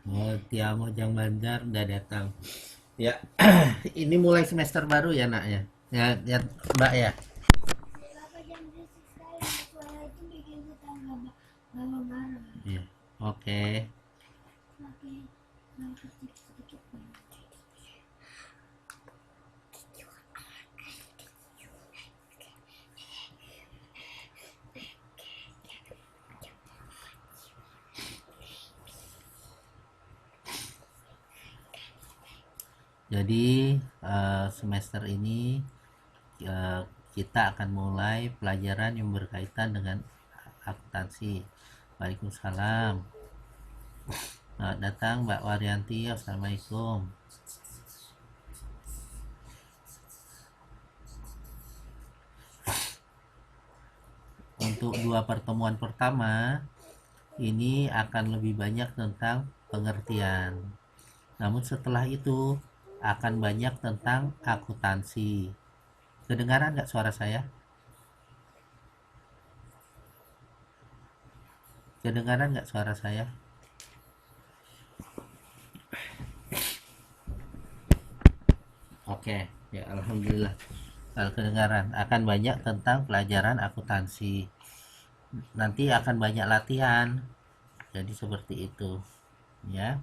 Oh, Tia Mojang Banjar udah datang. Ya, ini mulai semester baru ya, Nak ya. Ya, ya, Mbak ya. Kenapa jam berisik sekali? Suara itu bikin kita nggak marah. Iya. Oke. Oke, nah, sedikit-sedikit. Jadi semester ini eh, kita akan mulai pelajaran yang berkaitan dengan akuntansi. Waalaikumsalam. Selamat datang Mbak Waryanti. Assalamualaikum. Untuk dua pertemuan pertama, ini akan lebih banyak tentang pengertian. Namun setelah itu akan banyak tentang akuntansi. Kedengaran nggak suara saya? Kedengaran nggak suara saya? Oke, ya alhamdulillah. Kalau kedengaran akan banyak tentang pelajaran akuntansi. Nanti akan banyak latihan. Jadi seperti itu, ya.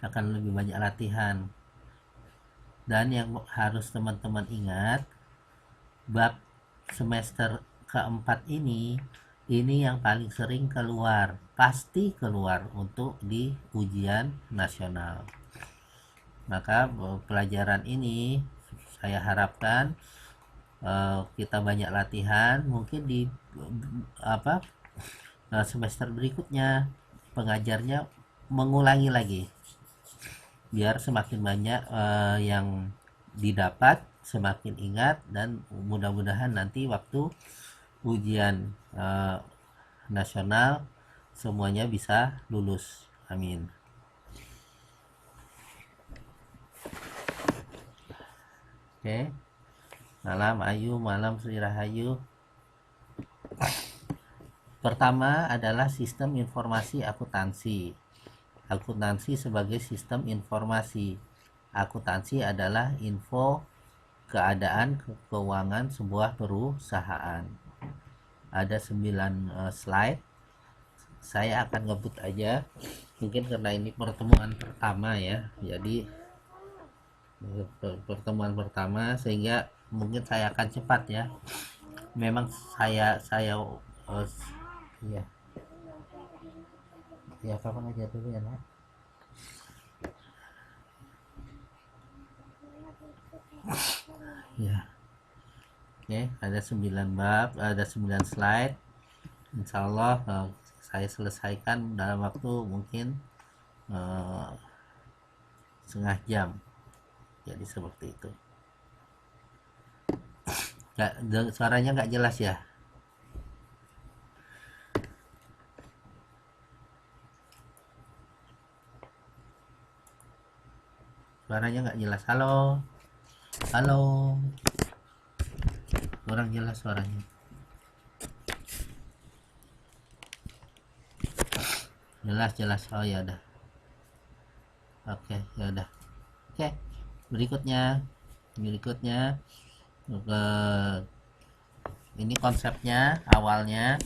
Akan lebih banyak latihan. Dan yang harus teman-teman ingat, bab semester keempat ini yang paling sering keluar, pasti keluar untuk di ujian nasional. Maka pelajaran ini saya harapkan kita banyak latihan, mungkin di apa semester berikutnya pengajarnya mengulangi lagi biar semakin banyak yang didapat, semakin ingat, dan mudah-mudahan nanti waktu ujian nasional semuanya bisa lulus. Amin. Oke. Malam Ayu, malam Sri Rahayu. Pertama adalah sistem informasi akuntansi. Akuntansi sebagai sistem informasi. Akuntansi adalah info keadaan keuangan sebuah perusahaan. Ada 9 slide. Saya akan ngebut aja. Mungkin karena ini pertemuan pertama ya. Jadi pertemuan pertama sehingga mungkin saya akan cepat ya. Memang saya ya ya kapan aja dulu ya nak. Ya, oke, ada 9 bab, ada 9 slide. Insya Allah saya selesaikan dalam waktu mungkin eh, setengah jam. Jadi seperti itu. Nggak, suaranya nggak jelas ya. Suaranya nggak jelas. Halo, halo, kurang jelas suaranya. Jelas jelas. Oh ya udah. Oke, ya udah. Oke, berikutnya ini konsepnya awalnya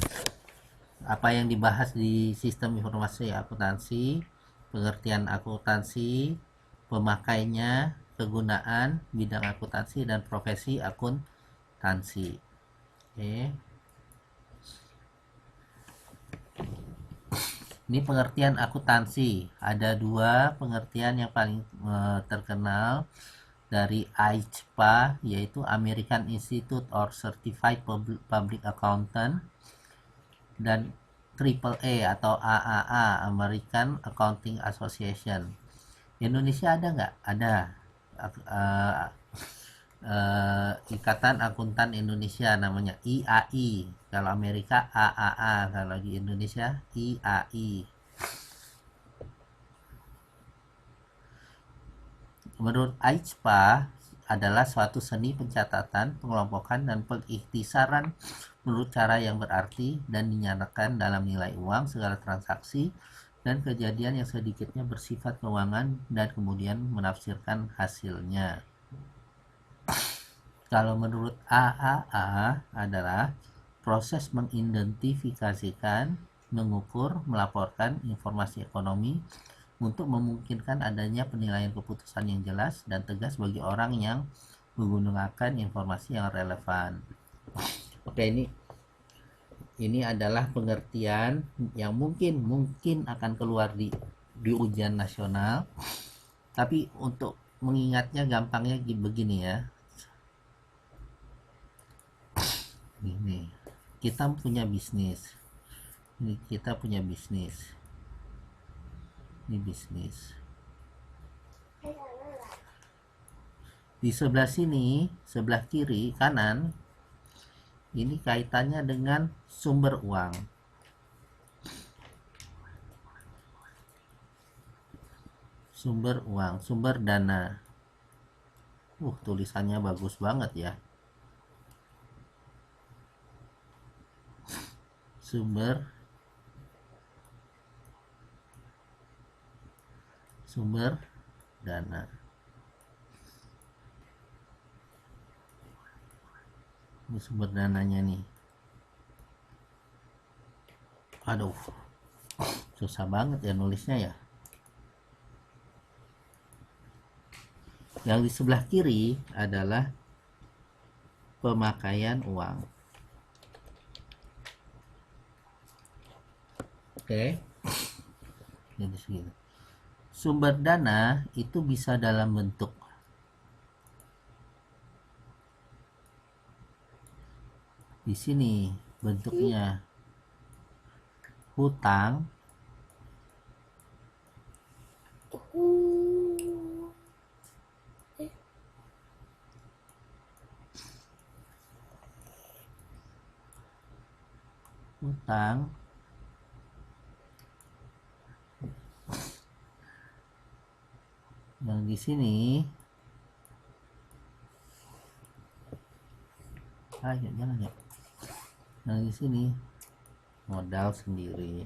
apa yang dibahas di sistem informasi akuntansi, pengertian akuntansi, pemakainya, kegunaan, bidang akuntansi, dan profesi akuntansi. Oke. Ini pengertian akuntansi. Ada dua pengertian yang paling terkenal dari AICPA, yaitu American Institute or Certified Public Accountant, dan AAA atau AAA, American Accounting Association. Indonesia ada nggak? Ada. Uh, Ikatan Akuntan Indonesia namanya IAI. Kalau Amerika AAA, kalau di Indonesia IAI. Menurut AICPA adalah suatu seni pencatatan, pengelompokan, dan pengikhtisaran menurut cara yang berarti dan dinyatakan dalam nilai uang segala transaksi dan kejadian yang sedikitnya bersifat keuangan dan kemudian menafsirkan hasilnya. Kalau menurut AAA adalah proses mengidentifikasikan, mengukur, melaporkan informasi ekonomi untuk memungkinkan adanya penilaian keputusan yang jelas dan tegas bagi orang yang menggunakan informasi yang relevan. Oke, ini adalah pengertian yang mungkin akan keluar di ujian nasional. Tapi untuk mengingatnya gampangnya begini ya. Ini kita punya bisnis. Ini kita punya bisnis. Ini bisnis. Di sebelah sini, sebelah kiri, kanan, ini kaitannya dengan sumber uang. Sumber uang, sumber dana. Tulisannya bagus banget ya. Sumber dana. Ini sumber dananya nih. Aduh, susah banget ya nulisnya ya. Yang di sebelah kiri adalah pemakaian uang. Oke. Jadi segini. Sumber dana itu bisa dalam bentuk di sini bentuknya hutang, yang di sini jangan ya. Yang di sini modal sendiri.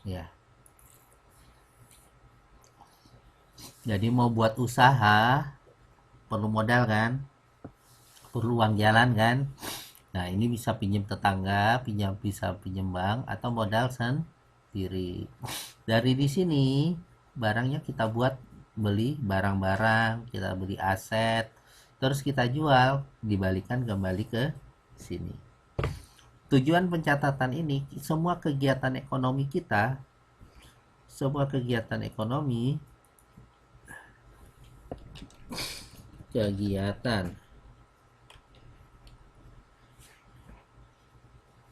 Ya. Jadi mau buat usaha perlu modal kan? Perlu uang jalan kan? Nah, ini bisa pinjam tetangga, bisa pinjam bank atau modal sendiri. Dari di sini barangnya kita buat beli barang-barang, kita beli aset, terus kita jual, dibalikan kembali ke sini. Tujuan pencatatan ini, semua kegiatan ekonomi kita,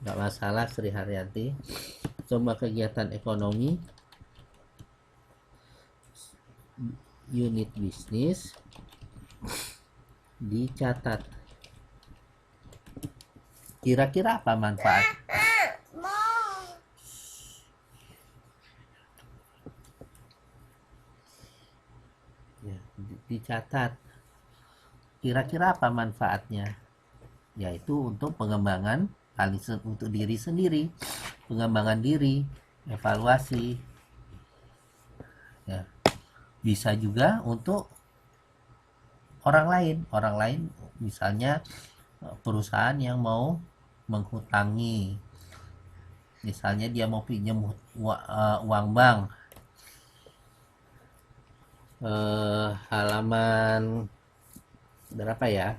nggak masalah Sri Haryanti, semua kegiatan ekonomi unit bisnis dicatat. Kira-kira apa manfaat? Ya, dicatat. Kira-kira apa manfaatnya? Yaitu untuk pengembangan untuk diri sendiri, pengembangan diri, evaluasi. Ya. Bisa juga untuk orang lain misalnya perusahaan yang mau menghutangi, misalnya dia mau pinjam uang bank, halaman berapa ya?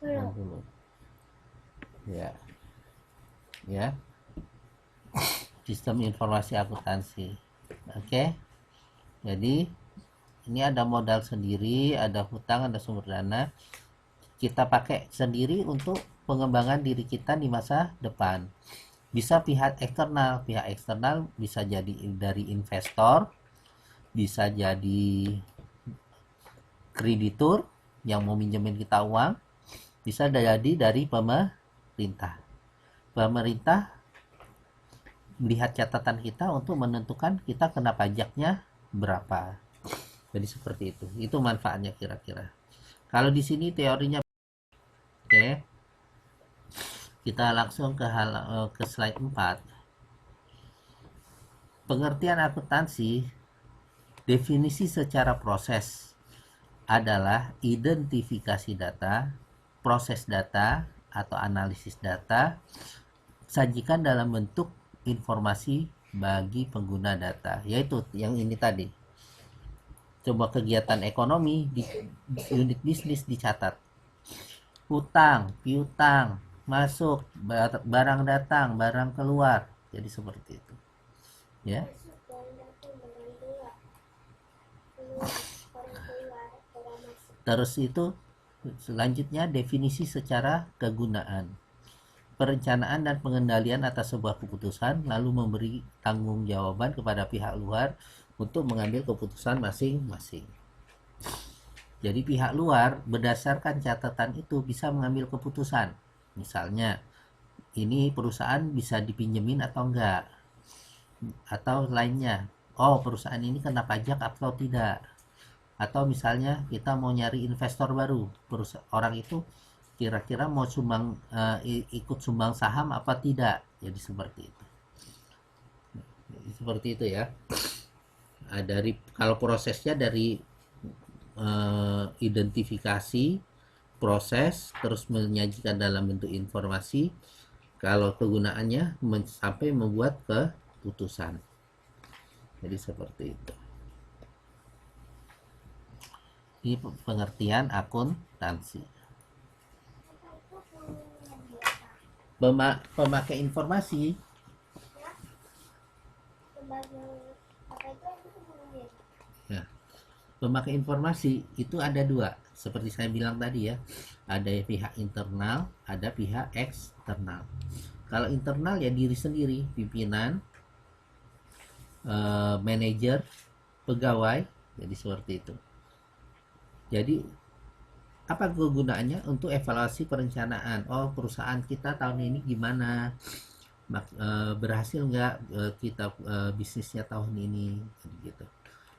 60. Ya. Sistem informasi akuntansi. Oke. Jadi ini ada modal sendiri, ada hutang, ada sumber dana. Kita pakai sendiri untuk pengembangan diri kita di masa depan. Bisa pihak eksternal bisa jadi dari investor, bisa jadi kreditur yang mau minjemin kita uang, bisa jadi dari pemerintah. Pemerintah melihat catatan kita untuk menentukan kita kena pajaknya berapa. Jadi seperti itu. Itu manfaatnya kira-kira. Kalau di sini teorinya, oke. Kita langsung ke slide 4. Pengertian akuntansi, definisi secara proses adalah identifikasi data, proses data atau analisis data, sajikan dalam bentuk informasi bagi pengguna data, yaitu yang ini tadi. Coba kegiatan ekonomi di unit bisnis dicatat. Hutang, piutang, masuk, barang datang, barang keluar. Jadi seperti itu. Ya. Masuk barang datang, barang keluar. Keluar, barang keluar, barang masuk. Terus itu selanjutnya definisi secara kegunaan. Perencanaan dan pengendalian atas sebuah keputusan, lalu memberi tanggung jawaban kepada pihak luar untuk mengambil keputusan masing-masing. Jadi pihak luar berdasarkan catatan itu bisa mengambil keputusan. Misalnya, ini perusahaan bisa dipinjemin atau enggak. Atau lainnya, oh perusahaan ini kena pajak atau tidak. Atau misalnya kita mau nyari investor baru, orang itu kira-kira mau ikut sumbang saham apa tidak. Jadi seperti itu. Seperti itu ya. Dari kalau prosesnya dari identifikasi, proses, terus menyajikan dalam bentuk informasi. Kalau kegunaannya sampai membuat keputusan. Jadi seperti itu. Ini pengertian akuntansi. Pemakai informasi. Ya. Pemakai informasi itu ada dua, seperti saya bilang tadi ya. Ada pihak internal, ada pihak eksternal. Kalau internal ya diri sendiri, pimpinan, manajer, pegawai, jadi seperti itu. Jadi apa kegunaannya? Untuk evaluasi perencanaan. Oh, perusahaan kita tahun ini gimana? Berhasil nggak kita bisnisnya tahun ini? Gitu.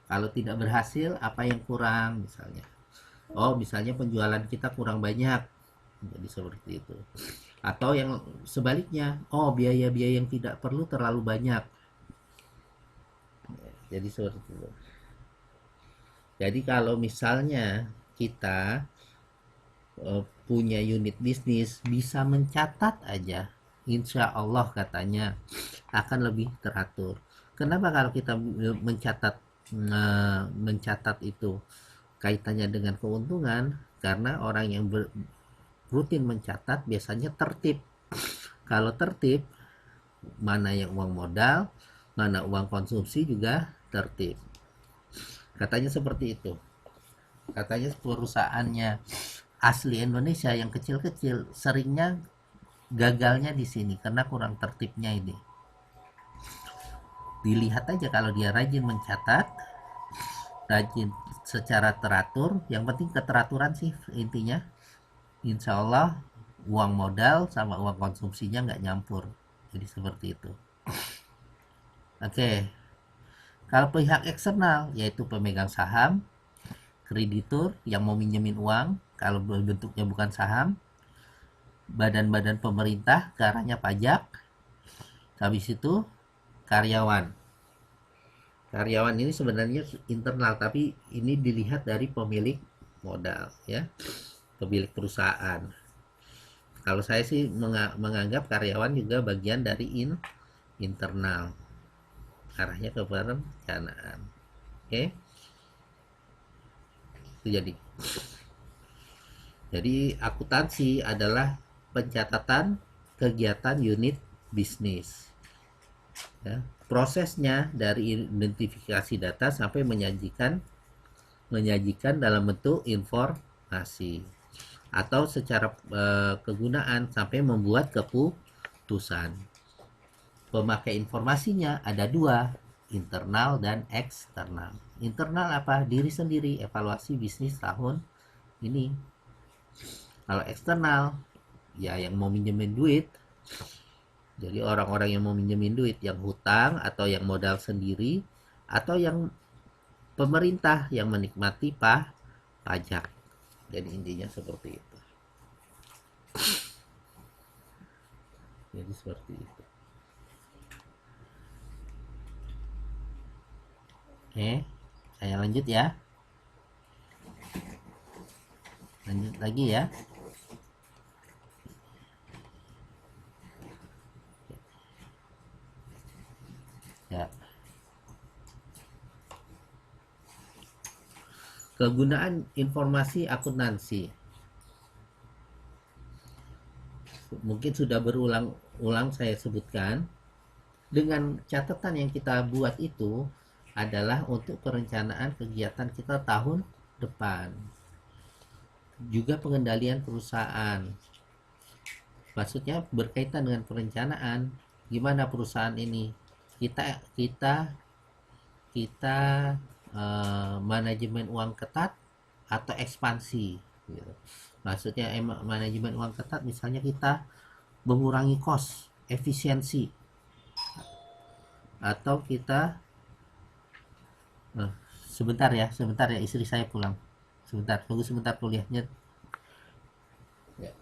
Kalau tidak berhasil, apa yang kurang misalnya? Oh, misalnya penjualan kita kurang banyak. Jadi seperti itu. Atau yang sebaliknya, oh biaya-biaya yang tidak perlu terlalu banyak. Jadi seperti itu. Jadi kalau misalnya kita punya unit bisnis, bisa mencatat aja, insya Allah katanya akan lebih teratur. Kenapa kalau kita mencatat itu kaitannya dengan keuntungan? Karena orang yang rutin mencatat biasanya tertib. Kalau tertib, mana yang uang modal, mana uang konsumsi juga tertib. Katanya seperti itu. Katanya perusahaannya asli Indonesia yang kecil-kecil seringnya gagalnya di sini karena kurang tertibnya ini. Dilihat aja kalau dia rajin mencatat, rajin secara teratur, yang penting keteraturan sih intinya. Insya Allah uang modal sama uang konsumsinya nggak nyampur. Jadi seperti itu. Oke. Kalau pihak eksternal yaitu pemegang saham, kreditur yang mau minjemin uang, kalau bentuknya bukan saham, badan-badan pemerintah ke arahnya pajak, habis itu karyawan. Karyawan ini sebenarnya internal, tapi ini dilihat dari pemilik modal ya, pemilik perusahaan. Kalau saya sih menganggap karyawan juga bagian dari internal, arahnya ke perencanaan. Oke. Itu jadi akuntansi adalah pencatatan kegiatan unit bisnis ya. Prosesnya dari identifikasi data sampai menyajikan dalam bentuk informasi, atau secara kegunaan sampai membuat keputusan. Pemakai informasinya ada dua, internal dan eksternal. Internal apa? Diri sendiri, evaluasi bisnis tahun ini. Kalau eksternal, ya yang mau minjemin duit. Jadi orang-orang yang mau minjemin duit, yang hutang atau yang modal sendiri, atau yang pemerintah yang menikmati pajak. Jadi intinya seperti itu. Jadi seperti itu. Oke, saya lanjut ya. Lanjut lagi ya. Ya. Kegunaan informasi akuntansi. Mungkin sudah berulang-ulang saya sebutkan. Dengan catatan yang kita buat itu adalah untuk perencanaan kegiatan kita tahun depan. Juga pengendalian perusahaan. Maksudnya berkaitan dengan perencanaan, gimana perusahaan ini? Kita kita kita manajemen uang ketat atau ekspansi gitu. Maksudnya manajemen uang ketat misalnya kita mengurangi cost, efisiensi, atau kita sebentar ya istri saya pulang. Tunggu sebentar kuliahnya. Ya.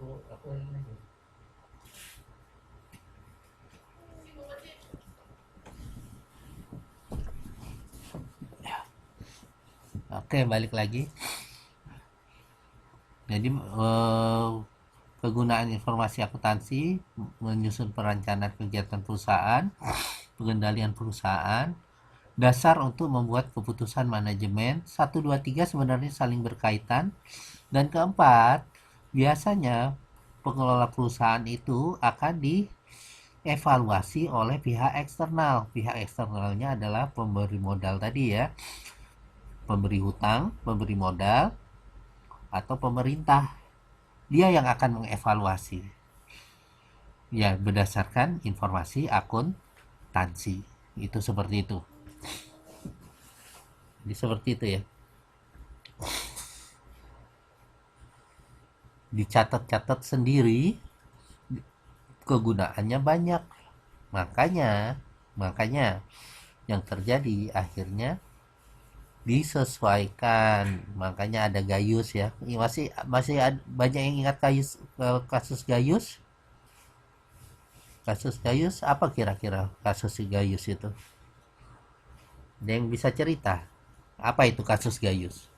Aku ingin aja. Oke, balik lagi. Jadi kegunaan informasi akuntansi, menyusun perencanaan kegiatan perusahaan, pengendalian perusahaan, dasar untuk membuat keputusan manajemen. 1, 2, 3 sebenarnya saling berkaitan. Dan keempat, biasanya pengelola perusahaan itu akan dievaluasi oleh pihak eksternal. Pihak eksternalnya adalah pemberi modal tadi ya. Pemberi hutang, pemberi modal, atau pemerintah. Dia yang akan mengevaluasi. Ya, berdasarkan informasi akuntansi. Itu seperti itu. Jadi seperti itu ya. Dicatat-catat sendiri, kegunaannya banyak. Makanya yang terjadi akhirnya disesuaikan. Makanya ada Gayus ya. Masih banyak yang ingat kasus Gayus? Kasus Gayus apa kira-kira kasus si Gayus itu? Ada yang bisa cerita? Apa itu kasus Gayus?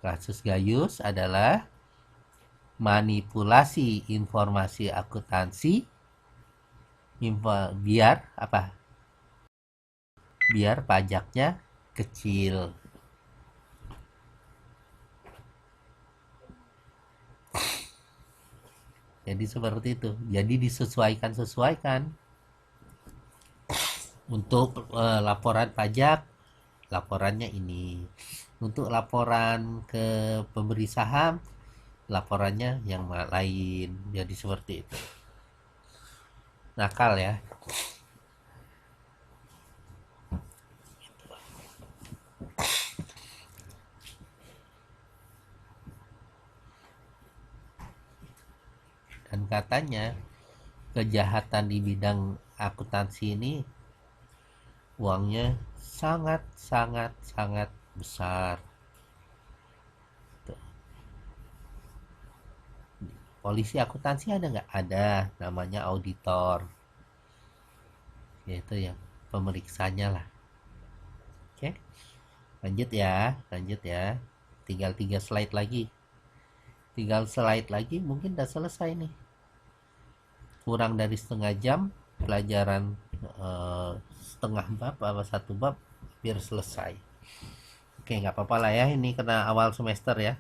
Kasus Gayus adalah manipulasi informasi akuntansi biar apa? Biar pajaknya kecil. Jadi seperti itu. Jadi disesuaikan untuk laporan pajak, laporannya ini. Untuk laporan ke pemberi saham, laporannya yang lain. Jadi seperti itu. Nakal ya. Dan katanya kejahatan di bidang akuntansi ini uangnya sangat sangat sangat besar. Polisi akuntansi ada nggak? Ada, namanya auditor. Yaitu yang pemeriksanya lah. Oke, lanjut ya. Tinggal 3 slide lagi. Mungkin udah selesai nih. Kurang dari setengah jam pelajaran setengah bab apa 1 bab biar selesai. Oke, nggak apa-apa lah ya, ini kena awal semester ya.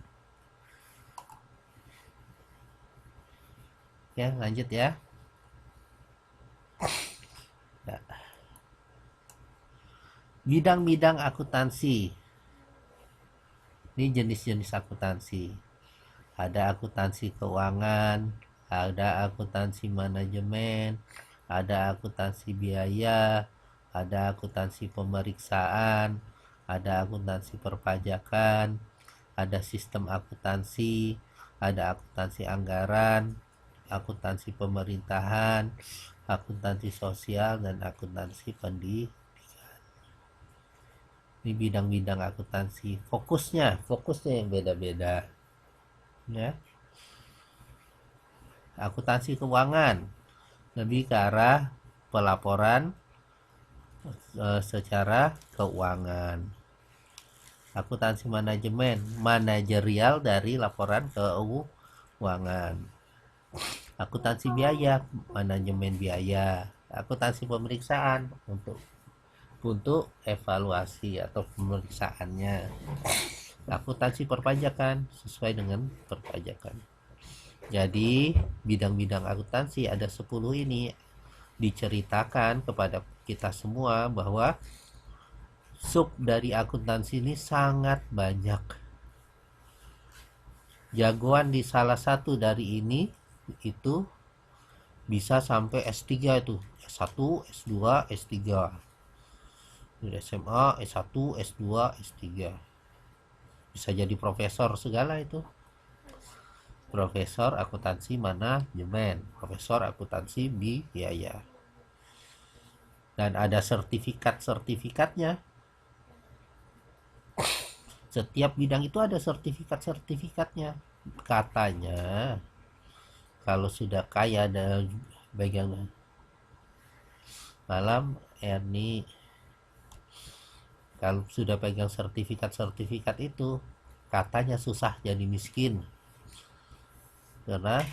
Ya, lanjut ya. Nah, bidang-bidang akuntansi. Ini jenis-jenis akuntansi. Ada akuntansi keuangan, ada akuntansi manajemen, ada akuntansi biaya, ada akuntansi pemeriksaan, ada akuntansi perpajakan, ada sistem akuntansi, ada akuntansi anggaran, akuntansi pemerintahan, akuntansi sosial, dan akuntansi pendidikan. Ini bidang-bidang akuntansi. Fokusnya yang beda-beda. Ya. Akuntansi keuangan lebih ke arah pelaporan secara keuangan. Akuntansi manajemen, manajerial dari laporan keuangan. Akuntansi biaya, manajemen biaya. Akuntansi pemeriksaan untuk evaluasi atau pemeriksaannya. Akuntansi perpajakan sesuai dengan perpajakan. Jadi bidang-bidang akuntansi ada 10 ini diceritakan kepada kita semua bahwa sub dari akuntansi ini sangat banyak. Jagoan di salah satu dari ini itu bisa sampai S3 itu. S1, S2, S3. SMA, S1, S2, S3. Bisa jadi profesor segala itu. Profesor akuntansi manajemen, profesor akuntansi biaya. Dan ada sertifikatnya. Setiap bidang itu ada sertifikatnya. Katanya kalau sudah kaya dan pegang malam Erni, kalau sudah pegang sertifikat itu katanya susah jadi miskin. Karena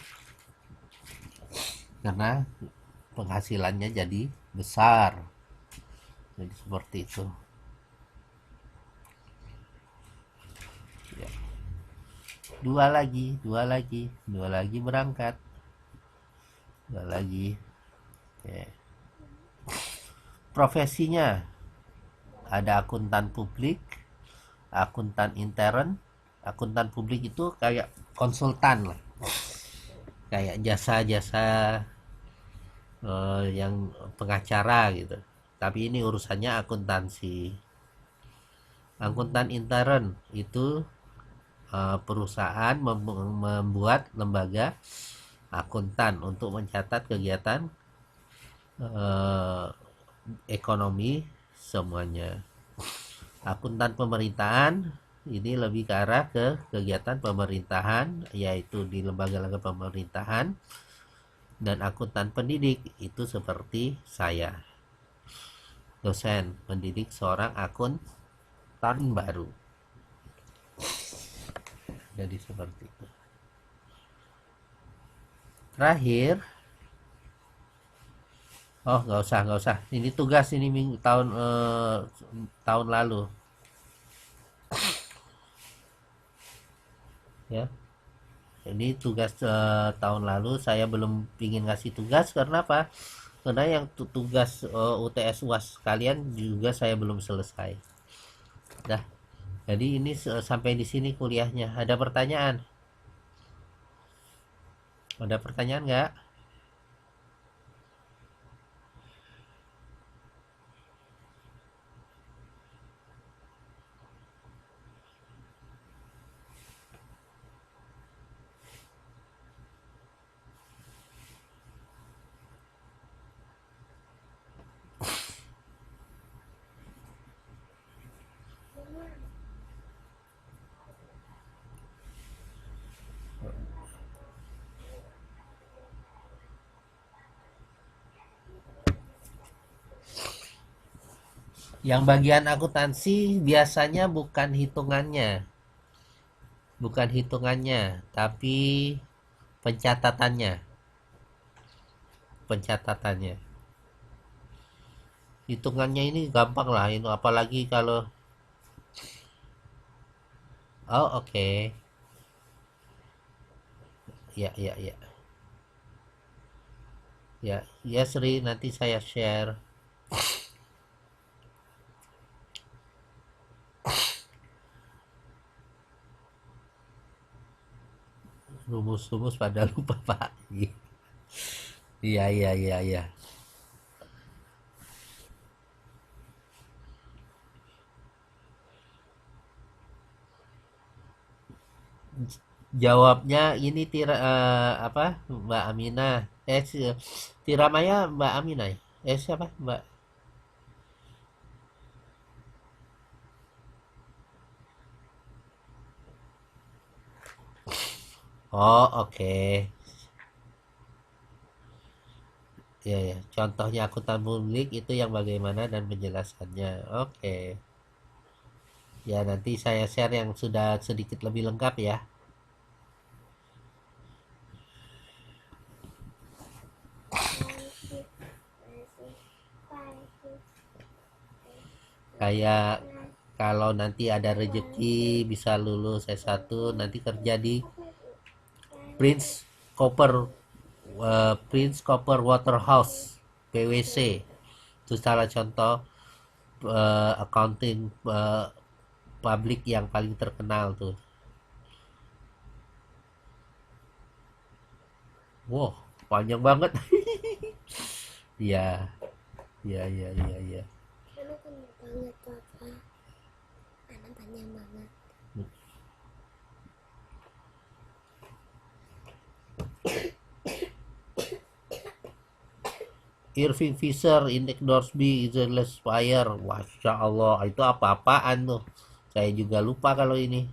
penghasilannya jadi besar. Jadi seperti itu ya. Dua lagi berangkat. Dua lagi ya. Profesinya ada akuntan publik, akuntan intern. Akuntan publik itu kayak konsultan lah, kayak jasa-jasa yang pengacara gitu, tapi ini urusannya akuntansi. Akuntan intern itu perusahaan membuat lembaga akuntan untuk mencatat kegiatan ekonomi semuanya. Akuntan pemerintahan ini lebih ke arah ke kegiatan pemerintahan, yaitu di lembaga-lembaga pemerintahan. Dan akuntan pendidik itu seperti saya, dosen mendidik seorang akuntan baru. Jadi seperti itu. Terakhir, nggak usah. Ini tugas ini tahun lalu. Ya. Ini tugas tahun lalu saya belum pingin ngasih tugas karena apa? Karena yang tugas UTS UAS kalian juga saya belum selesai. Dah, jadi ini sampai di sini kuliahnya. Ada pertanyaan? Ada pertanyaan nggak? Yang bagian akuntansi biasanya bukan hitungannya, tapi pencatatannya, pencatatannya. Hitungannya ini gampang lah, itu apalagi kalau oh oke. Okay. Ya, ya, ya. Ya, ya Sri, nanti saya share rumus-rumus pada lupa Pak. Iya, iya, iya, iya. Jawabnya ini apa Mbak Aminah. Tiramaya Mbak Aminah. Siapa Mbak? Oh oke. Okay. Ya, ya. Contohnya akuntan publik itu yang bagaimana dan penjelasannya. Oke. Okay. Ya nanti saya share yang sudah sedikit lebih lengkap ya. Kayak kalau nanti ada rezeki bisa lulus S1 nanti kerja di Prince Copper Prince Copper Waterhouse PwC itu salah contoh accounting publik yang paling terkenal tuh. Wow, panjang banget. Iya, iya, iya, iya, iya. Karena panjang banget Papa. Karena panjang banget. Irving Fisher, Indeks Dorsby, Isles Fire. Masya Allah, itu apa-apaan tuh. Saya juga lupa kalau ini.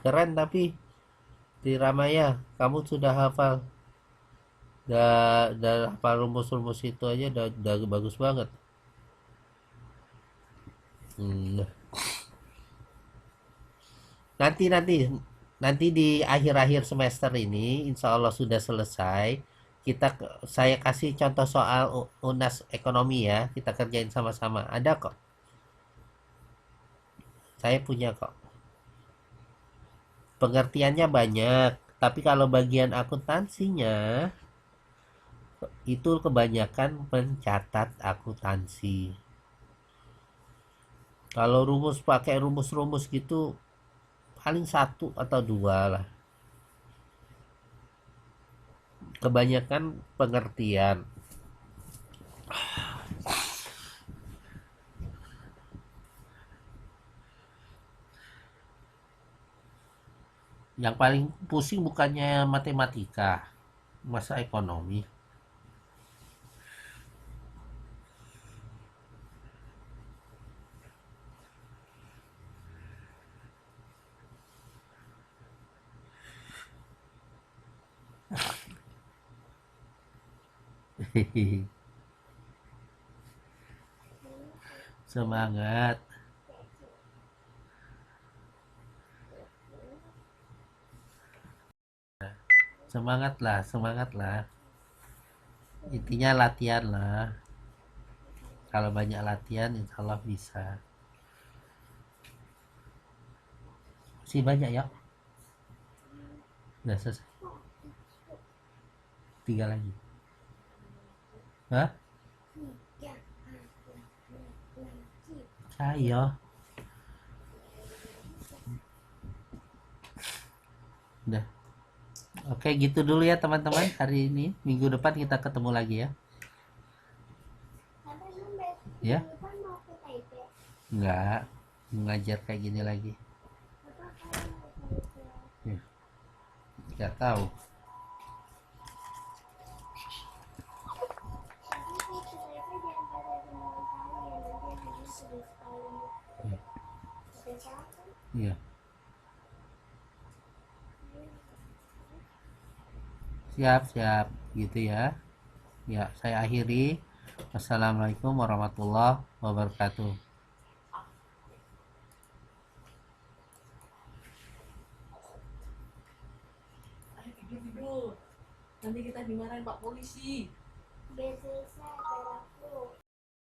Keren tapi di Ramaya, kamu sudah hafal. Udah hafal rumus-rumus itu aja udah bagus banget. Hmm. Nanti nanti nanti di akhir-akhir semester ini, insya Allah sudah selesai. Saya kasih contoh soal UNAS ekonomi ya. Kita kerjain sama-sama. Ada kok. Saya punya kok. Pengertiannya banyak. Tapi kalau bagian akuntansinya itu kebanyakan pencatat akuntansi. Kalau pakai rumus-rumus gitu paling satu atau dua lah. Kebanyakan pengertian. Yang paling pusing bukannya matematika, masa ekonomi. Semangat. Semangat lah. Intinya latihan lah. Kalau banyak latihan insya Allah bisa. Masih banyak ya. Udah selesai. 3 lagi. Hah? Tiga lagi. Ayo. Udah. Oke, gitu dulu ya teman-teman. Hari ini, minggu depan kita ketemu lagi ya. Sampai sampai Ya? minggu depan mau ke Taipei. Enggak. Mengajar kayak gini lagi. Apa kalian mau ke Taipei? Ya. Nggak tahu. Tapi kalau ke Taipei jangan pada teman kalian, nanti hanya sudah sekali. Ya. Ada siapa? Iya. Siap, siap. Gitu ya. Ya, saya akhiri. Wassalamualaikum warahmatullahi wabarakatuh. Ayo tidur tidur. Nanti kita dimarahin Pak Polisi. Biar selesai,